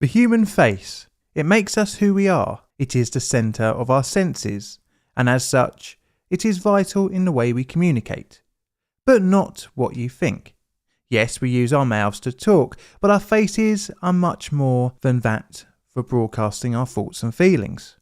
The human face. It makes us who we are. It is the centre of our senses, and as such, it is vital in the way we communicate. But not what you think. Yes, we use our mouths to talk, but our faces are much more than that for broadcasting our thoughts and feelings.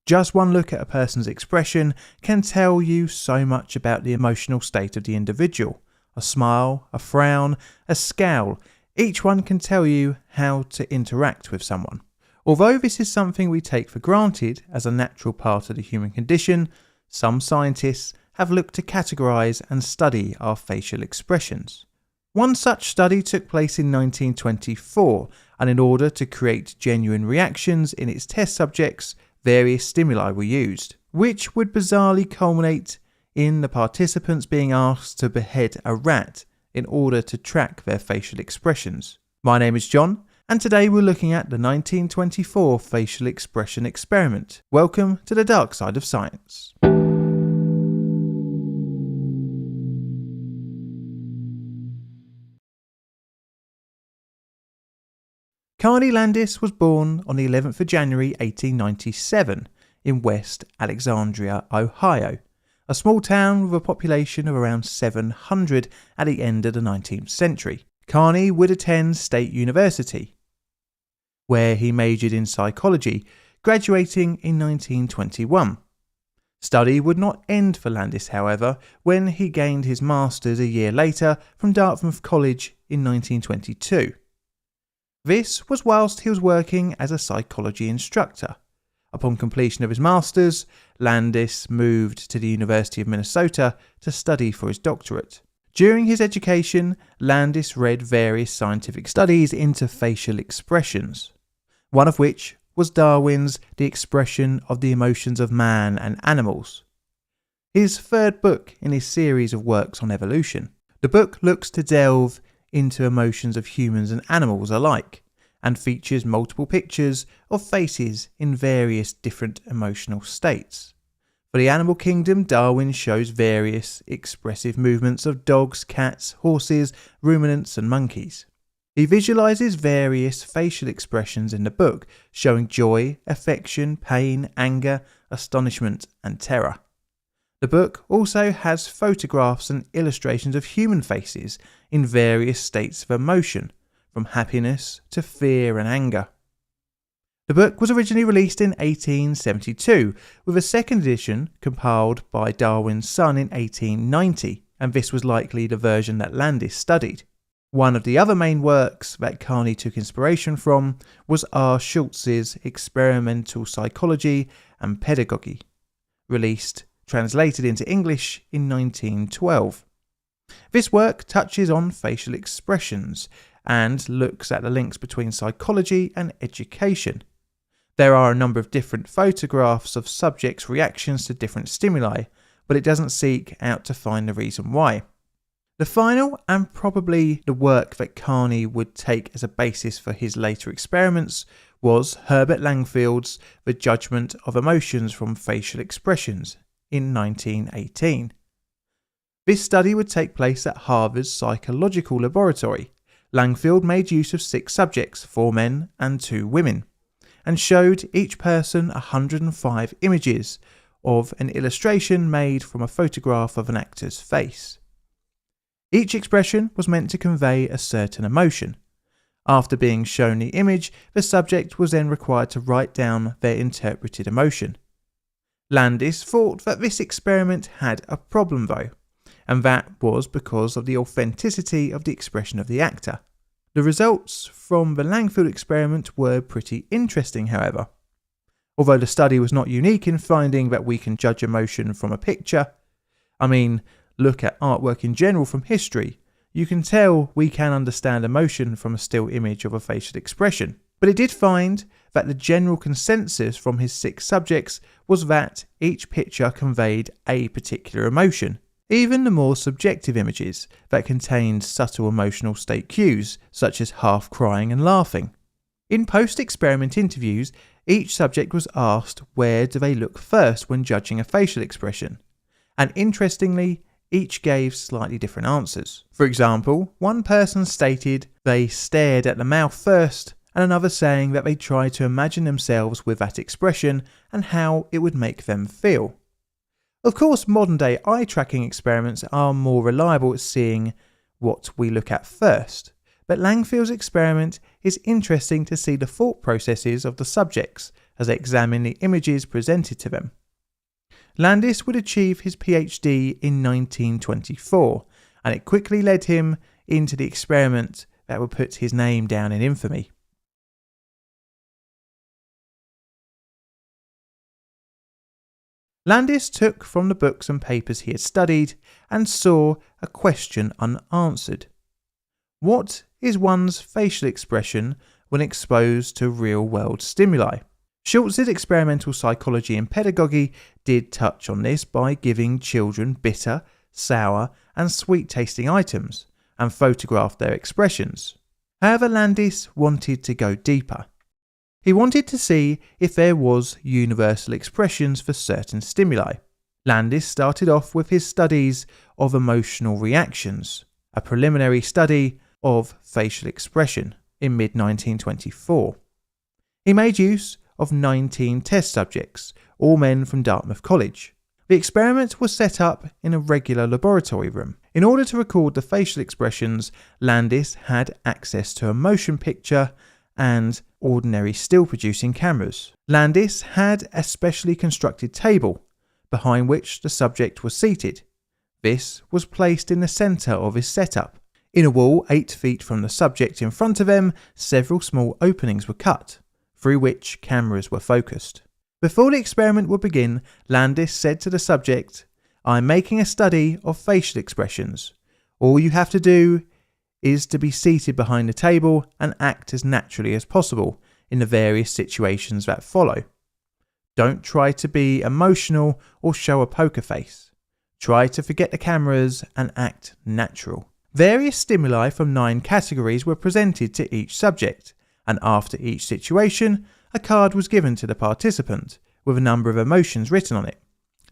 Just one look at a person's expression can tell you so much about the emotional state of the individual. A smile, a frown, a scowl, each one can tell you how to interact with someone. Although this is something we take for granted as a natural part of the human condition, some scientists have looked to categorise and study our facial expressions. One such study took place in 1924, and in order to create genuine reactions in its test subjects, various stimuli were used, which would bizarrely culminate in the participants being asked to behead a rat in order to track their facial expressions. My name is John, and today we're looking at the 1924 facial expression experiment. Welcome to the dark side of science. Carney Landis was born on the 11th of January 1897 in West Alexandria, Ohio, a small town with a population of around 700 at the end of the 19th century. Carney would attend State University, where he majored in psychology, graduating in 1921. Study would not end for Landis, however, when he gained his master's a year later from Dartmouth College in 1922. This was whilst he was working as a psychology instructor. Upon completion of his master's, Landis moved to the University of Minnesota to study for his doctorate. During his education, Landis read various scientific studies into facial expressions, one of which was Darwin's The Expression of the Emotions of Man and Animals, his third book in his series of works on evolution. The book looks to delve into emotions of humans and animals alike, and features multiple pictures of faces in various different emotional states. For the animal kingdom, Darwin shows various expressive movements of dogs, cats, horses, ruminants and monkeys. He visualizes various facial expressions in the book, showing joy, affection, pain, anger, astonishment and terror. The book also has photographs and illustrations of human faces in various states of emotion, from happiness to fear and anger. The book was originally released in 1872, with a second edition compiled by Darwin's son in 1890, and this was likely the version that Landis studied. One of the other main works that Carney took inspiration from was R. Schultz's Experimental Psychology and Pedagogy, translated into English in 1912. This work touches on facial expressions and looks at the links between psychology and education. There are a number of different photographs of subjects' reactions to different stimuli, but it doesn't seek out to find the reason why. The final, and probably the work that Carney would take as a basis for his later experiments, was Herbert Langfield's The Judgment of Emotions from Facial Expressions in 1918. This study would take place at Harvard's Psychological Laboratory. Langfield made use of 6 subjects, 4 men and 2 women, and showed each person 105 images of an illustration made from a photograph of an actor's face. Each expression was meant to convey a certain emotion. After being shown the image, the subject was then required to write down their interpreted emotion. Landis thought that this experiment had a problem though, and that was because of the authenticity of the expression of the actor. The results from the Langfield experiment were pretty interesting, however. Although the study was not unique in finding that we can judge emotion from a picture, look at artwork in general from history, you can tell we can understand emotion from a still image of a facial expression. But it did find that the general consensus from his 6 subjects was that each picture conveyed a particular emotion, even the more subjective images that contained subtle emotional state cues, such as half crying and laughing. In post-experiment interviews, each subject was asked where do they look first when judging a facial expression, and interestingly, each gave slightly different answers. For example, one person stated they stared at the mouth first and another saying that they tried to imagine themselves with that expression and how it would make them feel. Of course, modern-day eye-tracking experiments are more reliable at seeing what we look at first, but Langfield's experiment is interesting to see the thought processes of the subjects as they examine the images presented to them. Landis would achieve his PhD in 1924, and it quickly led him into the experiment that would put his name down in infamy. Landis took from the books and papers he had studied and saw a question unanswered. What is one's facial expression when exposed to real-world stimuli? Schultz's experimental psychology and pedagogy did touch on this by giving children bitter, sour and sweet-tasting items and photographed their expressions. However, Landis wanted to go deeper. He wanted to see if there was universal expressions for certain stimuli. Landis started off with his studies of emotional reactions, a preliminary study of facial expression in mid-1924. He made use of 19 test subjects, all men from Dartmouth College. The experiment was set up in a regular laboratory room. In order to record the facial expressions, Landis had access to a motion picture and ordinary still-producing cameras. Landis had a specially constructed table, behind which the subject was seated. This was placed in the centre of his setup. In a wall 8 feet from the subject in front of them, several small openings were cut, through which cameras were focused. Before the experiment would begin, Landis said to the subject, "I'm making a study of facial expressions. All you have to do is to be seated behind the table and act as naturally as possible in the various situations that follow. Don't try to be emotional or show a poker face. Try to forget the cameras and act natural." Various stimuli from 9 categories were presented to each subject, and after each situation, a card was given to the participant with a number of emotions written on it,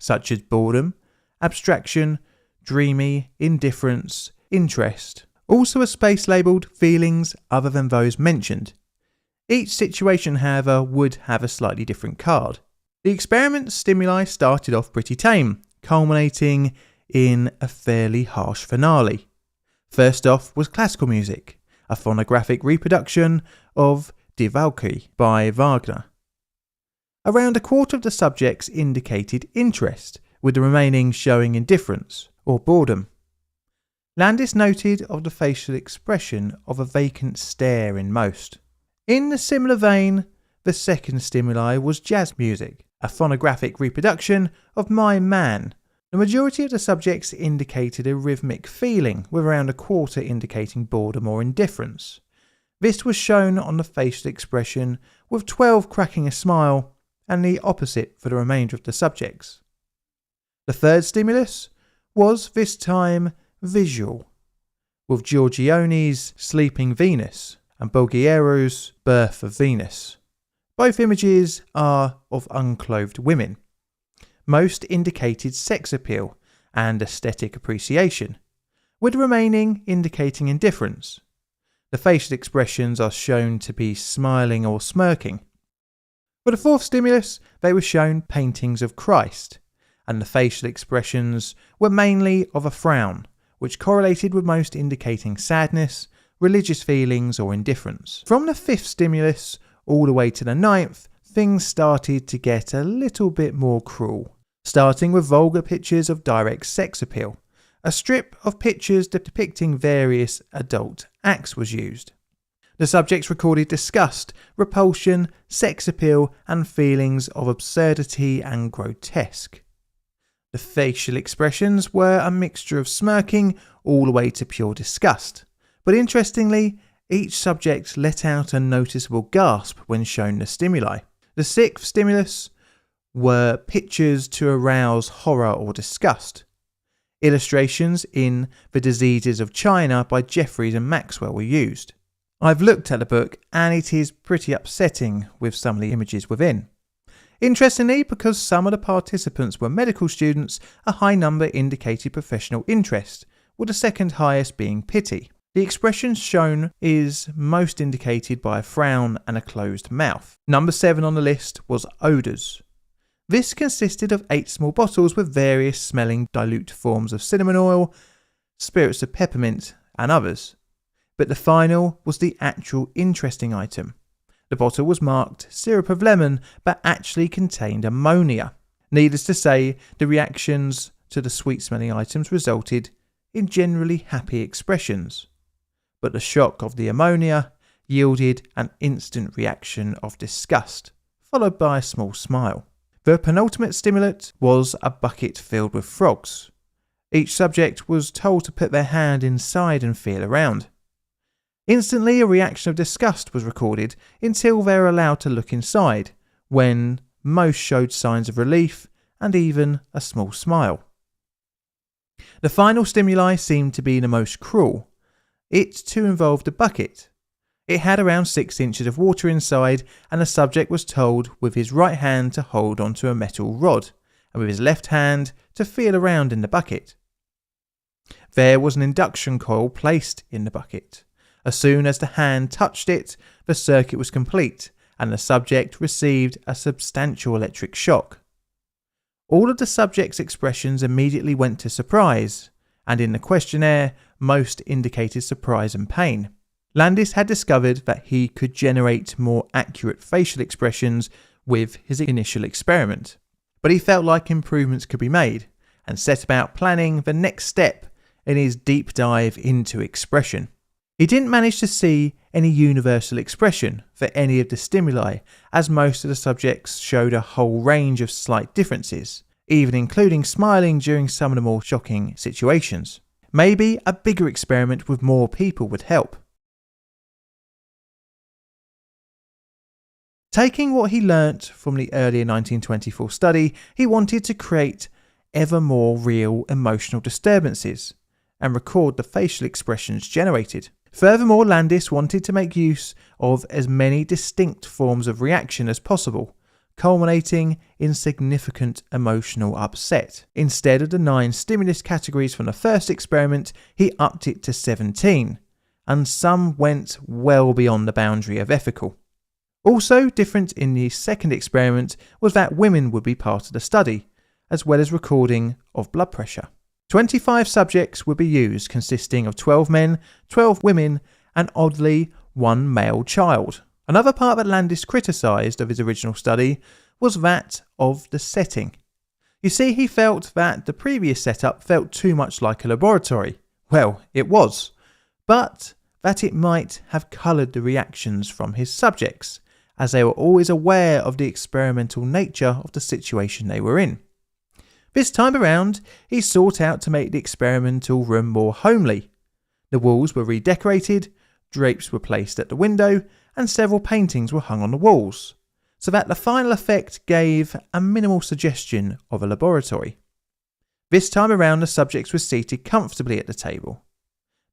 such as boredom, abstraction, dreamy, indifference, interest. Also a space labelled feelings other than those mentioned. Each situation, however, would have a slightly different card. The experiment's stimuli started off pretty tame, culminating in a fairly harsh finale. First off was classical music, a phonographic reproduction of Die Walküre by Wagner. Around a quarter of the subjects indicated interest, with the remaining showing indifference or boredom. Landis noted of the facial expression of a vacant stare in most. In a similar vein, the second stimuli was jazz music, a phonographic reproduction of My Man. The majority of the subjects indicated a rhythmic feeling, with around a quarter indicating boredom or indifference. This was shown on the facial expression, with 12 cracking a smile, and the opposite for the remainder of the subjects. The third stimulus was, this time, visual, with Giorgione's Sleeping Venus and Bulgaro's Birth of Venus. Both images are of unclothed women. Most indicated sex appeal and aesthetic appreciation, with the remaining indicating indifference. The facial expressions are shown to be smiling or smirking. For the fourth stimulus, they were shown paintings of Christ, and the facial expressions were mainly of a frown, which correlated with most indicating sadness, religious feelings or indifference. From the fifth stimulus all the way to the ninth, things started to get a little bit more cruel. Starting with vulgar pictures of direct sex appeal. A strip of pictures depicting various adult acts was used. The subjects recorded disgust, repulsion, sex appeal, and feelings of absurdity and grotesque. The facial expressions were a mixture of smirking all the way to pure disgust. But interestingly, each subject let out a noticeable gasp when shown the stimuli. The sixth stimulus were pictures to arouse horror or disgust. Illustrations in The Diseases of China by Jeffries and Maxwell were used. I've looked at the book and it is pretty upsetting with some of the images within. Interestingly, because some of the participants were medical students, a high number indicated professional interest, with the second highest being pity. The expression shown is most indicated by a frown and a closed mouth. Number 7 on the list was odours. This consisted of 8 small bottles with various smelling dilute forms of cinnamon oil, spirits of peppermint and others. But the final was the actual interesting item. The bottle was marked syrup of lemon but actually contained ammonia. Needless to say, the reactions to the sweet smelling items resulted in generally happy expressions. But the shock of the ammonia yielded an instant reaction of disgust, followed by a small smile. The penultimate stimulant was a bucket filled with frogs. Each subject was told to put their hand inside and feel around. Instantly, a reaction of disgust was recorded until they were allowed to look inside, when most showed signs of relief and even a small smile. The final stimuli seemed to be the most cruel. It too involved a bucket. It had around 6 inches of water inside, and the subject was told with his right hand to hold onto a metal rod, and with his left hand to feel around in the bucket. There was an induction coil placed in the bucket. As soon as the hand touched it, the circuit was complete, and the subject received a substantial electric shock. All of the subject's expressions immediately went to surprise, and in the questionnaire, most indicated surprise and pain. Landis had discovered that he could generate more accurate facial expressions with his initial experiment, but he felt like improvements could be made, and set about planning the next step in his deep dive into expression. He didn't manage to see any universal expression for any of the stimuli, as most of the subjects showed a whole range of slight differences, even including smiling during some of the more shocking situations. Maybe a bigger experiment with more people would help. Taking what he learnt from the earlier 1924 study, he wanted to create ever more real emotional disturbances and record the facial expressions generated. Furthermore, Landis wanted to make use of as many distinct forms of reaction as possible, culminating in significant emotional upset. Instead of the 9 stimulus categories from the first experiment, he upped it to 17, and some went well beyond the boundary of ethical. Also different in the second experiment was that women would be part of the study, as well as recording of blood pressure. 25 subjects would be used, consisting of 12 men, 12 women, and oddly, 1 male child. Another part that Landis criticised of his original study was that of the setting. You see, he felt that the previous setup felt too much like a laboratory. Well, it was, but that it might have coloured the reactions from his subjects, as they were always aware of the experimental nature of the situation they were in. This time around, he sought out to make the experimental room more homely. The walls were redecorated, drapes were placed at the window, and several paintings were hung on the walls, so that the final effect gave a minimal suggestion of a laboratory. This time around, the subjects were seated comfortably at the table.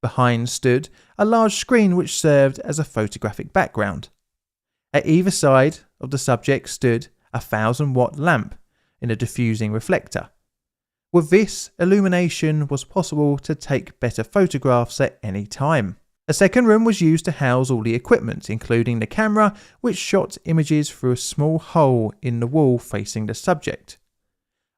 Behind stood a large screen which served as a photographic background. At either side of the subject stood a 1,000-watt lamp in a diffusing reflector. With this, illumination was possible to take better photographs at any time. A second room was used to house all the equipment, including the camera, which shot images through a small hole in the wall facing the subject.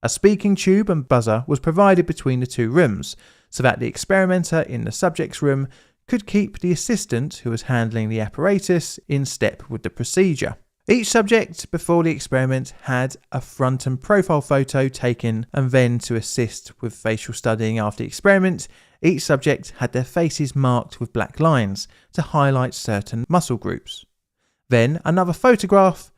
A speaking tube and buzzer was provided between the 2 rooms, so that the experimenter in the subject's room could keep the assistant who was handling the apparatus in step with the procedure. Each subject before the experiment had a front and profile photo taken, and then to assist with facial studying after the experiment, each subject had their faces marked with black lines to highlight certain muscle groups. Then another photograph,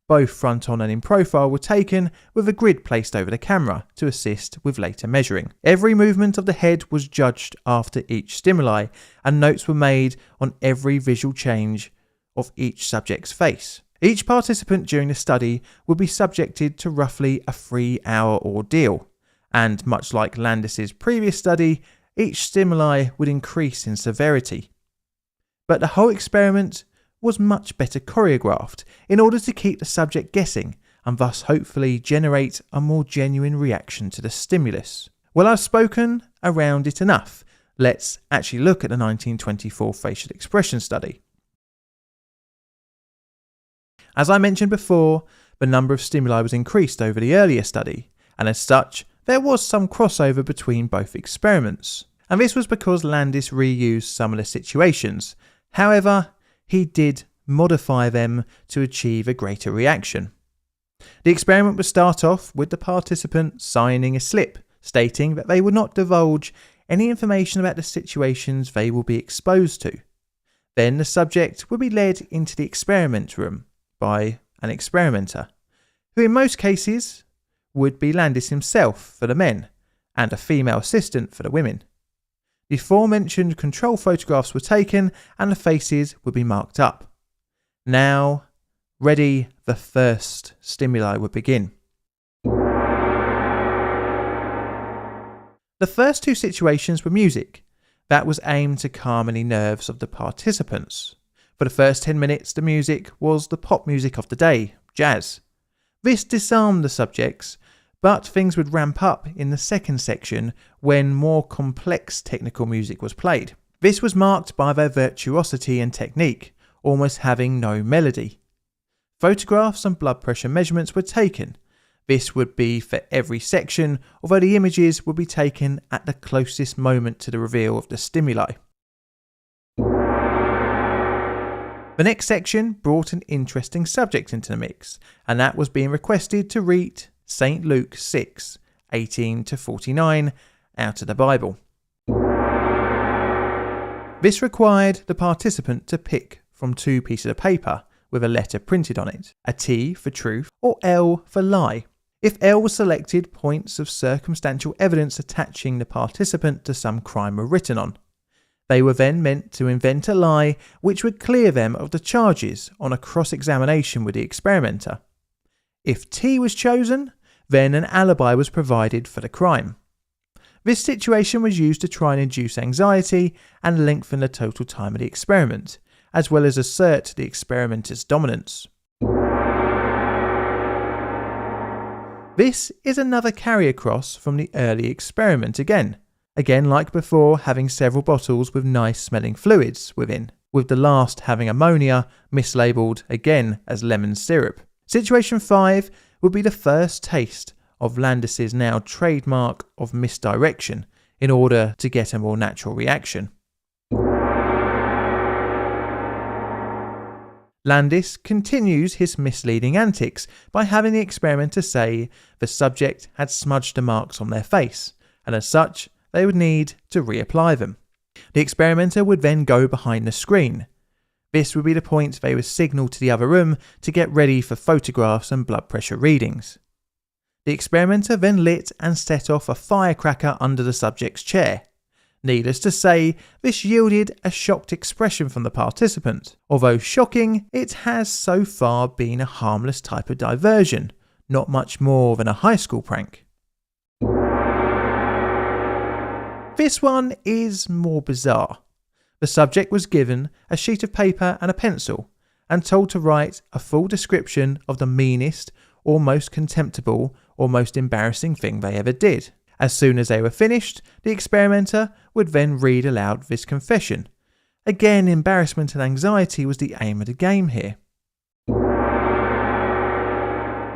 both front on and in profile, were taken with a grid placed over the camera to assist with later measuring. Every movement of the head was judged after each stimuli, and notes were made on every visual change of each subject's face. Each participant during the study would be subjected to roughly a 3-hour ordeal, and much like Landis's previous study, each stimuli would increase in severity. But the whole experiment was much better choreographed in order to keep the subject guessing and thus hopefully generate a more genuine reaction to the stimulus. Well, I've spoken around it enough. Let's actually look at the 1924 facial expression study. As I mentioned before, the number of stimuli was increased over the earlier study, and as such, there was some crossover between both experiments. And this was because Landis reused some of the situations. However, he did modify them to achieve a greater reaction. The experiment would start off with the participant signing a slip stating that they would not divulge any information about the situations they will be exposed to. Then the subject would be led into the experiment room by an experimenter, who in most cases would be Landis himself for the men and a female assistant for the women. The aforementioned control photographs were taken and the faces would be marked up. Now, ready, the first stimuli would begin. The first two situations were music. That was aimed to calm any nerves of the participants. For the first 10 minutes, the music was the pop music of the day, jazz. This disarmed the subjects, but things would ramp up in the second section when more complex technical music was played. This was marked by their virtuosity and technique, almost having no melody. Photographs and blood pressure measurements were taken. This would be for every section, although the images would be taken at the closest moment to the reveal of the stimuli. The next section brought an interesting subject into the mix, and that was being requested to read St. Luke 6, 18-49 out of the Bible. This required the participant to pick from two pieces of paper with a letter printed on it, a T for truth or L for lie. If L was selected, points of circumstantial evidence attaching the participant to some crime were written on. They were then meant to invent a lie which would clear them of the charges on a cross-examination with the experimenter. If T was chosen, then an alibi was provided for the crime. This situation was used to try and induce anxiety and lengthen the total time of the experiment, as well as assert the experimenter's dominance. This is another carry across from the early experiment again like before, having several bottles with nice smelling fluids within, with the last having ammonia mislabeled again as lemon syrup. Situation 5 would be the first taste of Landis's now trademark of misdirection in order to get a more natural reaction. Landis continues his misleading antics by having the experimenter say the subject had smudged the marks on their face, and as such, they would need to reapply them. The experimenter would then go behind the screen. This would be the point they would signal to the other room to get ready for photographs and blood pressure readings. The experimenter then lit and set off a firecracker under the subject's chair. Needless to say, this yielded a shocked expression from the participant. Although shocking, it has so far been a harmless type of diversion, not much more than a high school prank. This one is more bizarre. The subject was given a sheet of paper and a pencil and told to write a full description of the meanest or most contemptible or most embarrassing thing they ever did. As soon as they were finished, the experimenter would then read aloud this confession. Again, embarrassment and anxiety was the aim of the game here.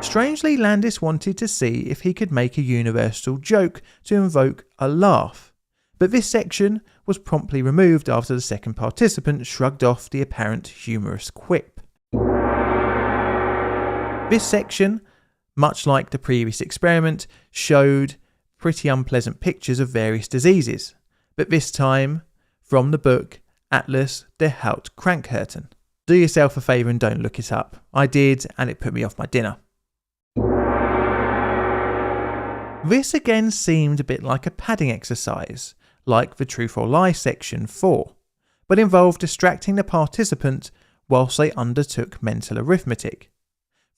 Strangely, Landis wanted to see if he could make a universal joke to invoke a laugh, but this section was promptly removed after the second participant shrugged off the apparent humorous quip. This section, much like the previous experiment, showed pretty unpleasant pictures of various diseases, but this time from the book Atlas der Haut-Krankheiten. Do yourself a favour and don't look it up. I did, and it put me off my dinner. This again seemed a bit like a padding exercise, like the Truth or Lie section 4, but involved distracting the participant whilst they undertook mental arithmetic.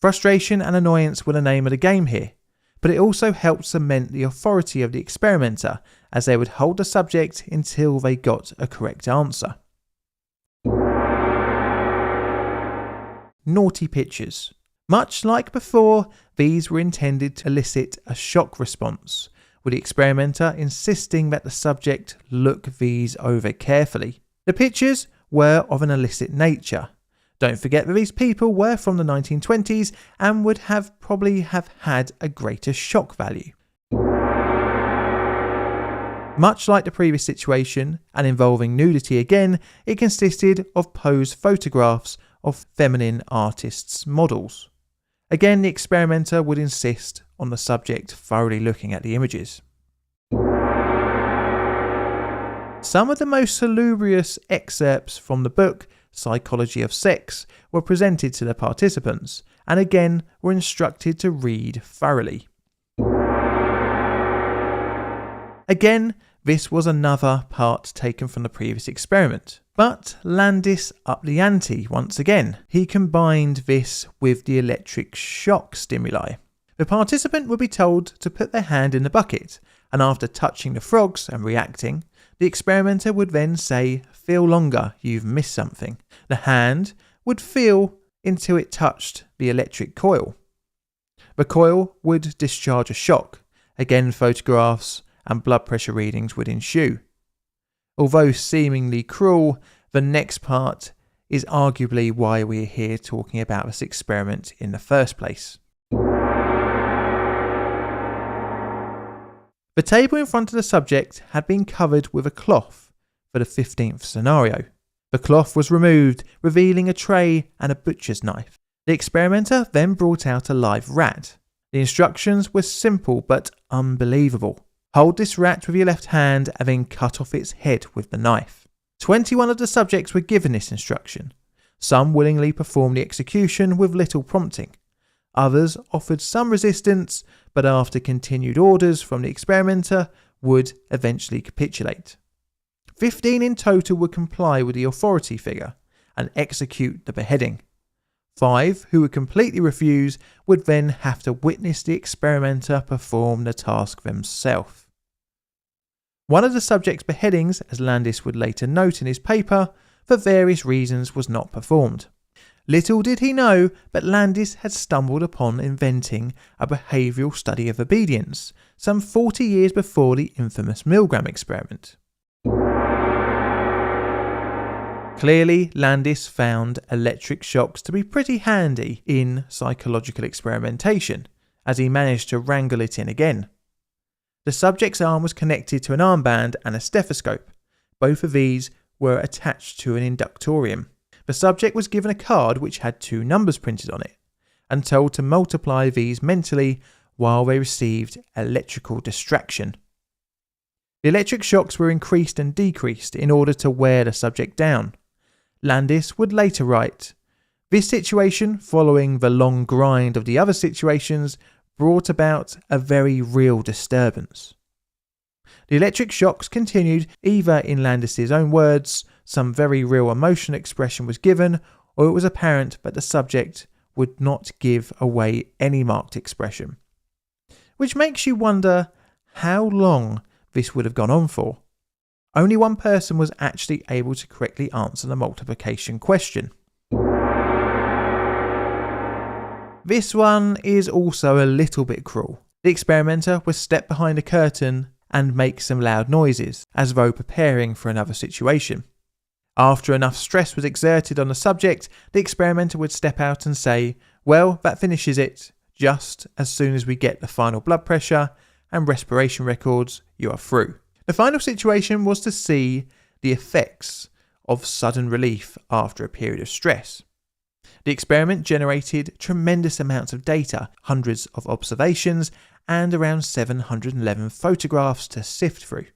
Frustration and annoyance were the name of the game here, but it also helped cement the authority of the experimenter as they would hold the subject until they got a correct answer. Naughty pictures. Much like before, these were intended to elicit a shock response, with the experimenter insisting that the subject look these over carefully. The pictures were of an illicit nature. Don't forget that these people were from the 1920s and would probably have had a greater shock value. Much like the previous situation, and involving nudity again, it consisted of posed photographs of feminine artists' models. Again, the experimenter would insist on the subject thoroughly looking at the images. Some of the most salubrious excerpts from the book Psychology of Sex were presented to the participants, and again were instructed to read thoroughly. Again, this was another part taken from the previous experiment, but Landis upped the ante once again. He combined this with the electric shock stimuli. The participant would be told to put their hand in the bucket, and after touching the frogs and reacting, the experimenter would then say, "Feel longer, you've missed something." The hand would feel until it touched the electric coil. The coil would discharge a shock. Again, photographs and blood pressure readings would ensue. Although seemingly cruel, the next part is arguably why we're here talking about this experiment in the first place. The table in front of the subject had been covered with a cloth for the 15th scenario. The cloth was removed, revealing a tray and a butcher's knife. The experimenter then brought out a live rat. The instructions were simple but unbelievable. Hold this rat with your left hand and then cut off its head with the knife. 21 of the subjects were given this instruction. Some willingly performed the execution with little prompting. Others offered some resistance, but after continued orders from the experimenter, would eventually capitulate. 15 in total would comply with the authority figure and execute the beheading. 5 who would completely refuse would then have to witness the experimenter perform the task themselves. One of the subject's beheadings, as Landis would later note in his paper, for various reasons was not performed. Little did he know that Landis had stumbled upon inventing a behavioural study of obedience some 40 years before the infamous Milgram experiment. Clearly, Landis found electric shocks to be pretty handy in psychological experimentation, as he managed to wrangle it in again. The subject's arm was connected to an armband and a stethoscope. Both of these were attached to an inductorium. The subject was given a card which had 2 numbers printed on it, and told to multiply these mentally while they received electrical distraction. The electric shocks were increased and decreased in order to wear the subject down. Landis would later write, "This situation, following the long grind of the other situations, brought about a very real disturbance." The electric shocks continued, either in Landis's own words, some very real emotional expression was given, or it was apparent that the subject would not give away any marked expression. Which makes you wonder how long this would have gone on for. Only one person was actually able to correctly answer the multiplication question. This one is also a little bit cruel. The experimenter was step behind a curtain and make some loud noises, as though preparing for another situation. After enough stress was exerted on the subject, the experimenter would step out and say, "Well, that finishes it. Just as soon as we get the final blood pressure and respiration records, you are through." The final situation was to see the effects of sudden relief after a period of stress. The experiment generated tremendous amounts of data, hundreds of observations, and around 711 photographs to sift through.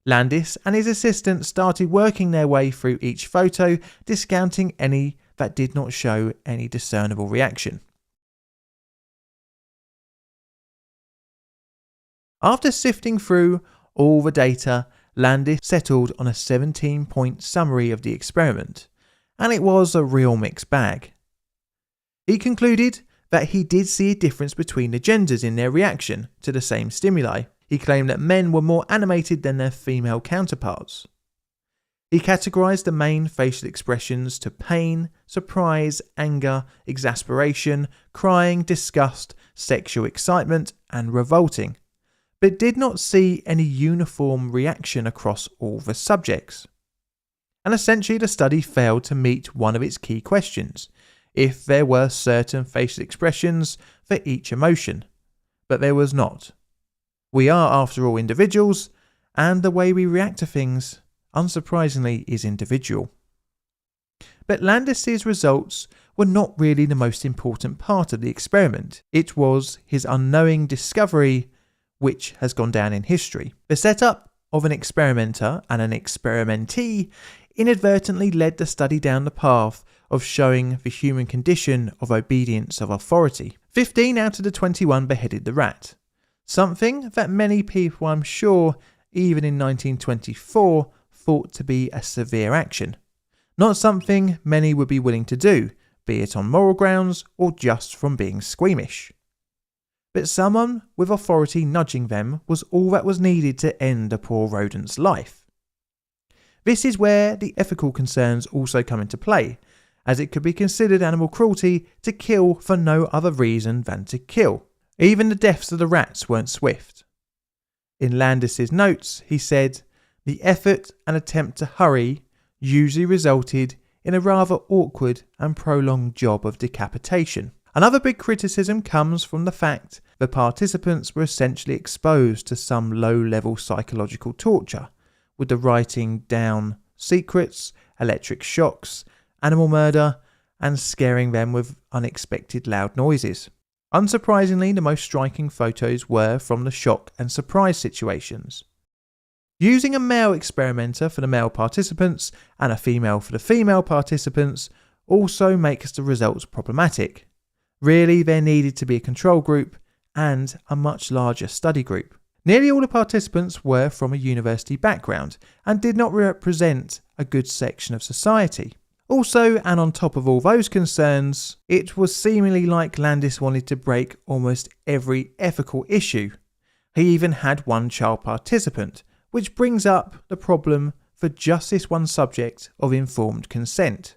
Landis and his assistant started working their way through each photo, discounting any that did not show any discernible reaction. After sifting through all the data, Landis settled on a 17-point summary of the experiment, and it was a real mixed bag. He concluded that he did see a difference between the genders in their reaction to the same stimuli. He claimed that men were more animated than their female counterparts. He categorized the main facial expressions to pain, surprise, anger, exasperation, crying, disgust, sexual excitement, and revolting. but did not see any uniform reaction across all the subjects. And essentially the study failed to meet one of its key questions, if there were certain facial expressions for each emotion, but there was not. We are, after all, individuals, and the way we react to things, unsurprisingly, is individual. But Landis's results were not really the most important part of the experiment. It was his unknowing discovery which has gone down in history. The setup of an experimenter and an experimentee inadvertently led the study down the path of showing the human condition of obedience of authority. 15 out of the 21 beheaded the rat, something that many people, I'm sure, even in 1924, thought to be a severe action. Not something many would be willing to do, be it on moral grounds or just from being squeamish. But someone with authority nudging them was all that was needed to end a poor rodent's life. This is where the ethical concerns also come into play, as it could be considered animal cruelty to kill for no other reason than to kill. Even the deaths of the rats weren't swift. In Landis's notes, he said, "The effort and attempt to hurry usually resulted in a rather awkward and prolonged job of decapitation." Another big criticism comes from the fact the participants were essentially exposed to some low-level psychological torture, with the writing down secrets, electric shocks, animal murder, and scaring them with unexpected loud noises. Unsurprisingly, the most striking photos were from the shock and surprise situations. Using a male experimenter for the male participants and a female for the female participants also makes the results problematic. Really, there needed to be a control group and a much larger study group. Nearly all the participants were from a university background and did not represent a good section of society. Also, and on top of all those concerns, it was seemingly like Landis wanted to break almost every ethical issue. He even had one child participant, which brings up the problem for just this one subject of informed consent.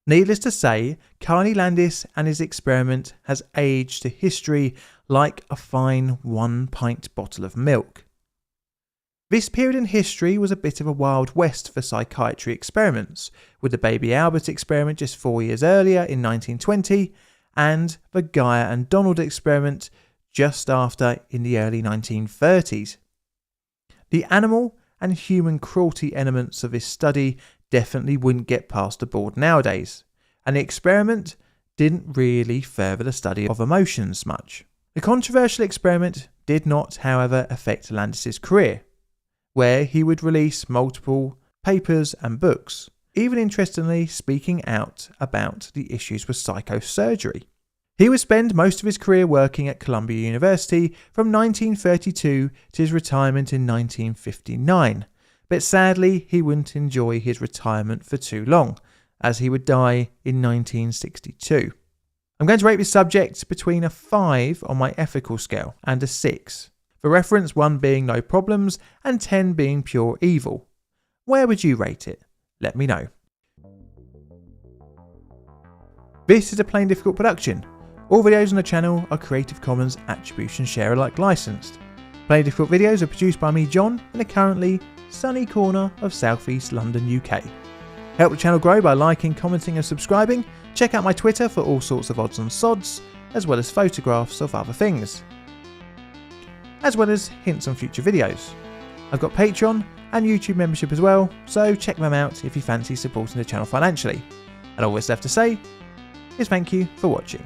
Needless to say, Carney Landis and his experiment has aged to history like a fine 1-pint bottle of milk. This period in history was a bit of a Wild West for psychiatry experiments, with the Baby Albert experiment just 4 years earlier in 1920 and the Gaia and Donald experiment just after in the early 1930s. The animal and human cruelty elements of this study definitely wouldn't get past the board nowadays, and the experiment didn't really further the study of emotions much. The controversial experiment did not, however, affect Landis's career, where he would release multiple papers and books, even interestingly speaking out about the issues with psychosurgery. He would spend most of his career working at Columbia University from 1932 to his retirement in 1959, but sadly he wouldn't enjoy his retirement for too long, as he would die in 1962. I'm going to rate this subject between a 5 on my ethical scale and a 6. For reference, 1 being no problems and 10 being pure evil. Where would you rate it? Let me know. This is a Plain Difficult production. All videos on the channel are Creative Commons Attribution Share Alike licensed. Plain Difficult videos are produced by me, John, in a currently sunny corner of South East London, UK. Help the channel grow by liking, commenting and subscribing. Check out my Twitter for all sorts of odds and sods, as well as photographs of other things, as well as hints on future videos. I've got Patreon and YouTube membership as well, so check them out if you fancy supporting the channel financially. And all that's left to say is thank you for watching.